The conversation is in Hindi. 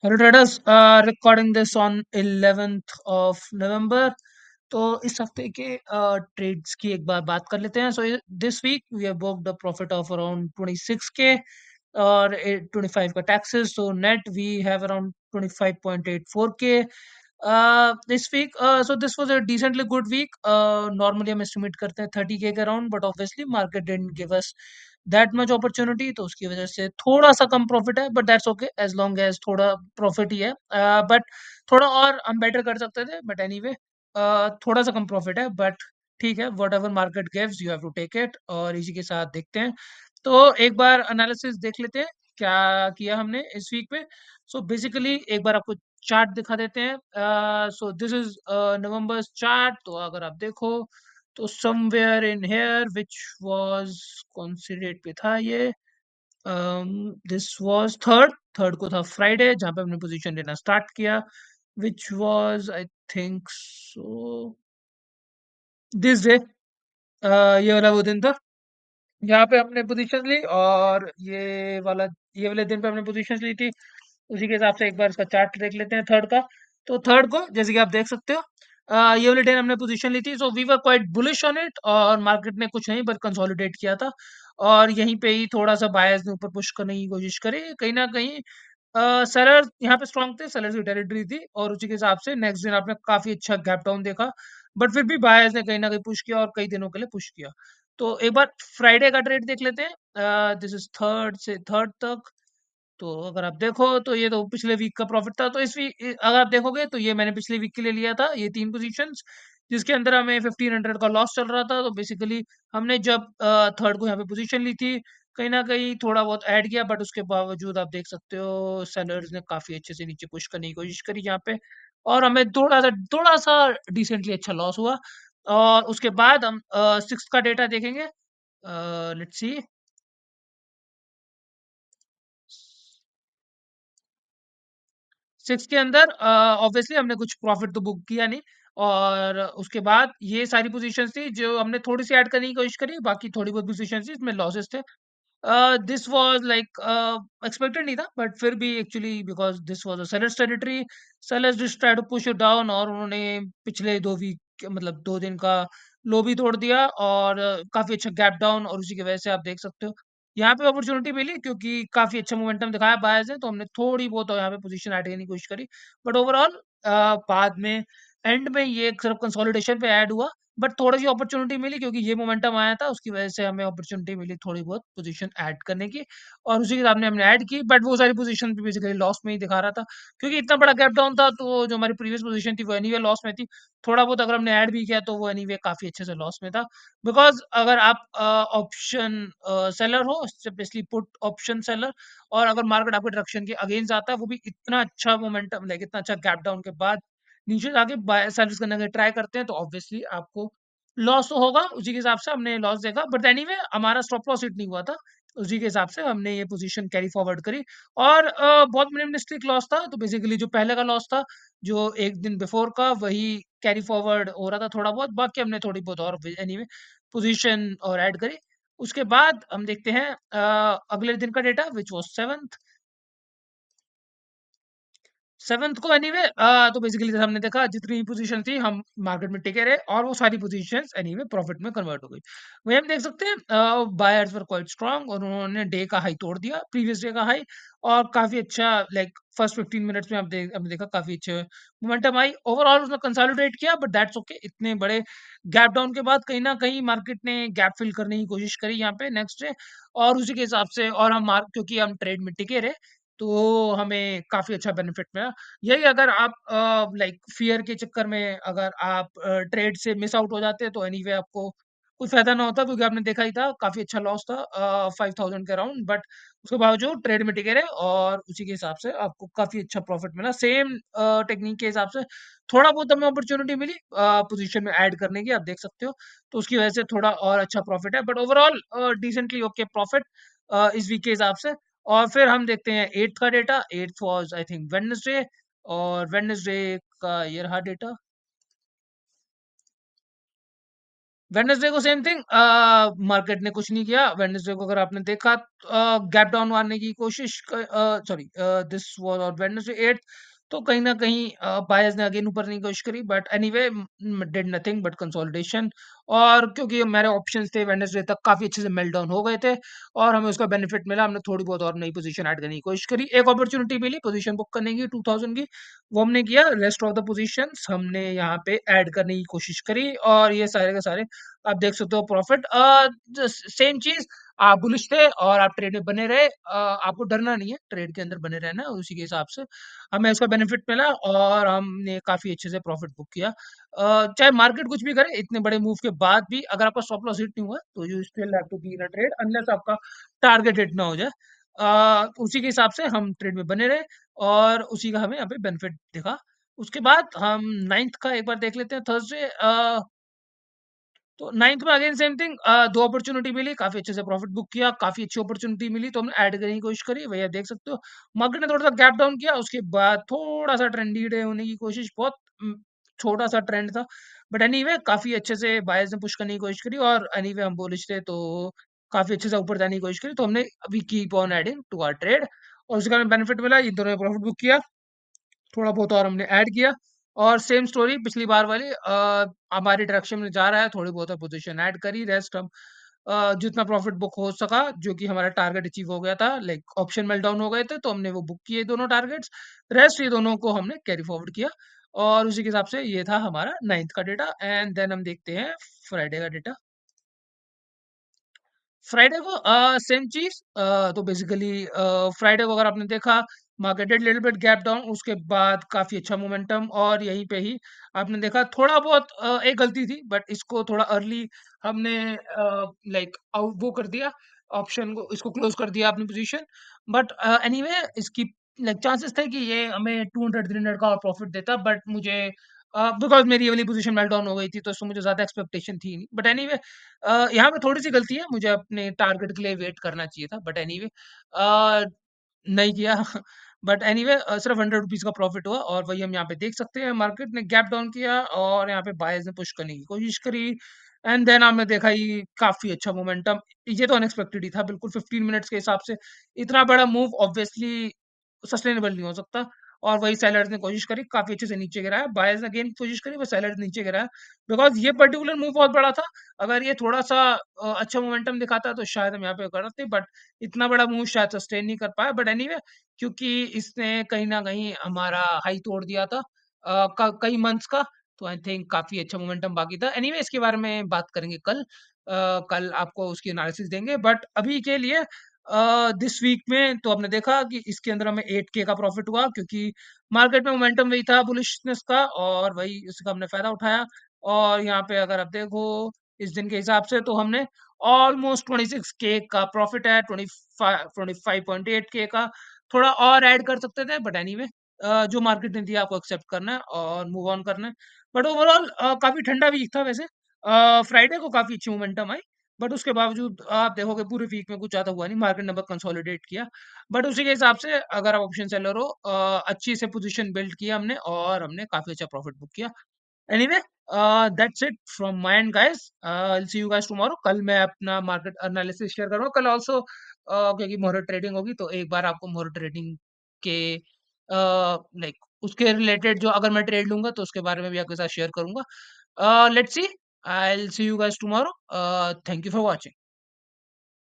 Hello traders, recording this on 11th of November. तो इस हफ्ते के ट्रेड्स की एक बार बात कर लेते हैं। So this week we have booked a profit of around 26 K और 25 का taxes, so net we have around 25.84 K this week. So this was a decently good week. Normally हम एस्टिमेट करते हैं 30 K around, but obviously market didn't give us that much opportunity, तो उसकी वजह से थोड़ा सा कम प्रॉफिट है, but that's okay as long as थोड़ा प्रॉफिट ही है। बट थोड़ा और हम बेटर कर सकते थे, बट एनीवे थोड़ा सा कम प्रॉफिट है, बट ठीक है, whatever market gives you have to take it. और इसी के साथ देखते हैं, तो एक बार एनालिसिस देख लेते हैं क्या किया हमने इस वीक में। सो बेसिकली एक बार आपको चार्ट दिखा देते हैं। So this is November chart. तो अगर आप देखो तो somewhere in here which was, कौन सी डेट पे था ये, दिस वाज थर्ड, थर्ड को था फ्राइडे, जहां पे हमने पोजीशन लेना स्टार्ट किया, which was I think so this day. ये वाला वो दिन था, यहाँ पे हमने पोजीशन ली, और ये वाले दिन पे हमने पोजीशन ली थी। उसी के हिसाब से एक बार इसका चार्ट देख लेते हैं थर्ड का। तो थर्ड को जैसे कि आप देख सकते हो, ये वाले दिन हमने पोजीशन ली थी, so we were quite bullish on it, और मार्केट ने कुछ नहीं बट कंसोलिडेट किया था। और यहीं पे ही थोड़ा सा बायर्स ने ऊपर पुश करने की कोशिश करी, कहीं ना कहीं सेलर्स यहाँ पे स्ट्रांग थे, सेलर्स की टेरिटरी थी, और उसी के हिसाब से नेक्स्ट दिन आपने काफी अच्छा गैप डाउन देखा। बट फिर भी बायर्स ने कहीं ना कहीं पुश किया, और कई दिनों के लिए पुश किया। तो एक बार फ्राइडे का ट्रेड देख लेते हैं, दिस इज थर्ड से थर्ड तक। तो अगर आप देखो तो ये तो पिछले वीक का प्रॉफिट था, तो इस वीक अगर आप देखोगे तो ये मैंने पिछले वीक के लिए लिया था, ये तीन पोजीशंस, जिसके अंदर हमें 1500 का लॉस चल रहा था। तो बेसिकली हमने जब थर्ड को यहाँ पे पोजीशन ली थी, कहीं ना कहीं थोड़ा बहुत ऐड किया, बट उसके बावजूद आप देख सकते हो सेलर्स ने काफी अच्छे से नीचे पुश करने की कोशिश करी यहाँ पे, और हमें थोड़ा सा डिसेंटली अच्छा लॉस हुआ। और उसके बाद हम सिक्स का डेटा देखेंगे। लेट्स सी, सिक्स के अंदर ऑब्वियसली हमने कुछ प्रॉफिट तो बुक किया नहीं, और उसके बाद ये सारी पोजीशंस थी जो हमने थोड़ी सी ऐड करने की कोशिश करी, बाकी थोड़ी बहुत पोजीशंस थी इसमें लॉसेस थे। दिस वाज लाइक एक्सपेक्टेड नहीं था, बट फिर भी actually because this was a sellers territory, sellers just try to push it down, और उन्होंने पिछले 2 वीक मतलब 2 दिन का लो भी तोड़ दिया, और काफी अच्छा गैप डाउन, और उसी की वजह से आप देख सकते हो यहाँ पे अपॉर्चुनिटी मिली, क्योंकि काफी अच्छा मोमेंटम दिखाया बायर्स ने, तो हमने थोड़ी बहुत यहाँ पे पोजीशन ऐड करने की कोशिश करी। बट ओवरऑल बाद में एंड में ये एक सिर्फ कंसोलिडेशन पे ऐड हुआ, बट थोड़ी सी अपॉर्चुनिटी मिली, क्योंकि ये मोमेंटम आया था, उसकी वजह से हमें अपॉर्चुनिटी मिली थोड़ी बहुत पोजीशन ऐड करने की, और उसी के हिसाब ने हमने ऐड की। बट वो सारी पोजीशन भी बेसिकली लॉस में ही दिखा रहा था, क्योंकि इतना बड़ा गैप डाउन था, तो जो हमारी प्रीवियस पोजीशन थी वो एनीवे लॉस में थी। थोड़ा बहुत अगर हमने ऐड भी किया तो वो एनीवे काफी अच्छे से लॉस में था, बिकॉज अगर आप ऑप्शन सेलर हो, स्पेशली पुट ऑप्शन सेलर, और अगर मार्केट आपके डायरेक्शन के अगेंस्ट आता है, वो भी इतना अच्छा मोमेंटम, लाइक इतना अच्छा गैप डाउन के बाद नीचे जाके बाय सर्विस करने का ट्राई करते हैं, तो ऑब्वियसली आपको लॉस तो होगा। उसी के हिसाब से हमने लॉस देखा, बट एनीवे हमारा स्टॉप लॉस हिट नहीं हुआ था, उसी के हिसाब से हमने ये पोजीशन कैरी फॉरवर्ड करी। और बहुत मिनिमलिस्टिक लॉस था, तो बेसिकली जो पहले का लॉस था, जो एक दिन बिफोर का, वही कैरी फॉरवर्ड हो रहा था थोड़ा बहुत, बाकी हमने थोड़ी बहुत और एनीवे पोजीशन और ऐड करी। उसके बाद हम देखते हैं अगले दिन का data, which was seventh. Seventh को एनीवे तो बेसिकली जैसे हमने देखा, जितनी पोजीशन थी हम मार्केट में टिके रहे, और वो सारी पोजीशंस एनीवे प्रॉफिट में कन्वर्ट हो गई। वही हम देख सकते हैं, बायर्स वर क्वाइट स्ट्रांग, और उन्होंने डे का हाई तोड़ दिया, प्रीवियस डे का हाई, और काफी अच्छा, लाइक फर्स्ट 15 मिनट्स में हमने देखा काफी अच्छे मोमेंटम आई। ओवरऑल उसने कंसोलिडेट किया, बट दैट्स ओके, इतने बड़े गैप डाउन के बाद कहीं ना कहीं मार्केट ने गैप फिल करने की कोशिश करी यहाँ पे नेक्स्ट डे, और उसी के हिसाब से, और हम मार्क क्योंकि हम ट्रेड में टिके रहे, तो हमें काफी अच्छा बेनिफिट मिला। यही अगर आप लाइक फियर के चक्कर में अगर आप ट्रेड से मिस आउट हो जाते, तो एनीवे आपको कोई फायदा ना होता, क्योंकि आपने देखा ही था काफी अच्छा लॉस था 5000 के अराउंड, बट उसके बावजूद ट्रेड में टिके रहे, और उसी के हिसाब से आपको काफी अच्छा प्रॉफिट मिला, सेम टेक्निक के हिसाब से। थोड़ा बहुत हमें अपॉर्चुनिटी मिली पोजीशन में ऐड करने की, आप देख सकते हो, तो उसकी वजह से थोड़ा और अच्छा प्रॉफिट है, but overall decently okay profit इस वीक के हिसाब से। और फिर हम देखते हैं एट्थ का data, eighth was I think Wednesday, और वेडनेसडे का ये रहा डेटा। वेडनेसडे को सेम थिंग, मार्केट ने कुछ नहीं किया। वेडनेसडे को अगर आपने देखा, गैप डाउन मारने की कोशिश, sorry, this was on Wednesday 8th। तो कहीं ना कहीं बायर्स ने अगेन ऊपर नहीं कोशिश करी, but anyway did nothing but consolidation. और क्योंकि हमारे ऑप्शंस थे वेडनेसडे तक काफी अच्छे से मेल्ट डाउन हो गए थे, और हमें उसका बेनिफिट मिला, हमने थोड़ी बहुत और नई पोजीशन ऐड करने की कोशिश करी, एक अपॉर्चुनिटी मिली पोजीशन बुक करने की 2000 की, वो हमने किया। रेस्ट ऑफ द पोजीशंस हमने यहाँ पे ऐड करने की कोशिश करी, और ये सारे के सारे आप देख सकते हो प्रॉफिट। सेम चीज, आप बुलिश थे और आप ट्रेड में बने रहे, आपको डरना नहीं है, ट्रेड के अंदर बने रहना है, उसी के हिसाब से हमें उसका बेनिफिट मिला, और हमने काफी अच्छे से प्रॉफिट बुक किया। चाहे मार्केट कुछ भी करे, इतने बड़े मूव के बाद भी अगर आपका स्टॉप लॉस हिट नहीं हुआ तो you still have to be in a trade unless आपका टारगेट हिट ना हो जाए। उसी के हिसाब से हम ट्रेड में बने रहे, और उसी का हमें यहाँ पे बेनिफिट दिखा। उसके बाद हम नाइन्थ का एक बार देख लेते हैं, थर्सडे। तो नाइन्थ में अगेन सेम थिंग, दो अपॉर्चुनिटी मिली, काफी अच्छे से प्रॉफिट बुक किया, काफी अच्छी अपॉर्चुनिटी मिली तो हमने ऐड करने की कोशिश करी, वही आप देख सकते हो। मार्केट ने थोड़ा सा गैप डाउन किया, उसके बाद थोड़ा सा ट्रेंडी डे होने की कोशिश, बहुत छोटा सा ट्रेंड था, बट एनीवे काफी अच्छे से बायर्स ने पुश करने की कोशिश करी, और एनीवे हम बुलिश थे तो काफी अच्छे से ऊपर जाने की कोशिश करी, तो हमने अभी keep on adding to our trade, और उसका हमें बेनिफिट मिला, इन दोनों ने प्रॉफिट बुक किया, थोड़ा बहुत और हमने ऐड किया, और सेम स्टोरी पिछली बार वाली, हमारी डायरेक्शन में जा रहा है, थोड़ी बहुत पोजीशन ऐड करी, रेस्ट हम जितना प्रॉफिट बुक हो सका, जो कि हमारा टारगेट अचीव हो गया था, लाइक ऑप्शन मेल्ट डाउन हो गए थे तो हमने वो बुक किए दोनों टारगेट्स, रेस्ट ये दोनों को हमने कैरी फॉरवर्ड किया, और उसी के हिसाब से ये था हमारा नाइन्थ का डेटा। एंड देन हम देखते हैं फ्राइडे का डेटा। फ्राइडे को सेम चीज, तो बेसिकली फ्राइडे को अगर आपने देखा, market did little bit gap down, उसके बाद काफी अच्छा मोमेंटम, और यहीं पे ही आपने देखा थोड़ा बहुत, एक गलती थी, बट इसको थोड़ा अर्ली हमने लाइक आउट वो कर दिया, ऑप्शन को इसको क्लोज कर दिया अपनी पोजीशन। बट एनीवे इसकी लाइक चांसेस थे कि ये हमें 200 300 का प्रॉफिट देता, बट मुझे बिकॉज मेरी ये वाली पोजीशन मेल्ट डाउन हो गई थी, तो उसमें मुझे ज्यादा एक्सपेक्टेशन थी नहीं, बट एनीवे यहाँ पे थोड़ी-सी गलती है, मुझे अपने टारगेट के लिए वेट करना चाहिए था, बट एनीवे नहीं किया। बट एनीवे सिर्फ ₹100 का प्रॉफिट हुआ, और वही हम यहाँ पे देख सकते हैं, मार्केट ने गैप डाउन किया, और यहाँ पे बायर्स ने पुश करने की कोशिश करी, एंड देन हमने देखा ये काफ़ी अच्छा मोमेंटम, ये तो अनएक्सपेक्टेड ही था बिल्कुल, 15 मिनट्स के हिसाब से इतना बड़ा मूव ऑब्वियसली सस्टेनेबल नहीं हो सकता, और वही सेलर्स ने कोशिश करी, काफ़ी अच्छे से नीचे गिराया, बायर्स ने अगेन कोशिश करी, वो सेलर्स नीचे गिराया, बिकॉज़ ये पर्टिकुलर मूव बहुत बड़ा था। अगर ये थोड़ा-सा अच्छा मोमेंटम दिखाता तो शायद हम यहाँ पे करते, बट इतना बड़ा मूव शायद सस्टेन नहीं कर पाया, बट एनीवे क्योंकि इसने कहीं न कहीं हमारा हाई तोड़ दिया था कई मंथ्स का, तो आई थिंक काफ़ी अच्छा मोमेंटम बाकी था। एनीवे इसके बारे में बात करेंगे कल। कल आपको उसकी एनालिसिस देंगे, बट अभी के लिए दिस वीक में तो आपने देखा कि इसके अंदर हमें 8K का प्रॉफिट हुआ, क्योंकि मार्केट में मोमेंटम वही था बुलिशनेस का, और वही उसका हमने फ़ायदा उठाया, और यहाँ पे अगर आप देखो इस दिन के हिसाब से, तो हमने ऑलमोस्ट 26K का प्रॉफिट है, 25.8K का, थोड़ा और ऐड कर सकते थे, बट एनीवे जो मार्केट ने दिया आपको एक्सेप्ट करना है और मूव ऑन करना है। बट ओवरऑल काफ़ी ठंडा वीक था वैसे। फ्राइडे को काफ़ी अच्छी मोमेंटम आई, बट उसके बावजूद आप देखोगे पूरे वीक में कुछ ज़्यादा हुआ नहीं, मार्केट ने बस कंसोलिडेट किया। बट उसी के हिसाब से अगर आप ऑप्शन सेलर हो, अच्छी से पोजीशन बिल्ड किया हमने, और हमने काफ़ी अच्छा प्रॉफिट बुक किया। Anyway that's it from my end guys, I see you guys tomorrow. कल मैं अपना मार्केट एनालिसिस शेयर करूंगा, कल ऑल्सो क्योंकि मोहर ट्रेडिंग होगी, तो एक बार आपको मोहर ट्रेडिंग के लाइक उसके रिलेटेड जो अगर मैं ट्रेड लूंगा तो उसके बारे में भी आपके साथ शेयर करूंगा। Let's see, I will see you guys tomorrow. Thank you for watching.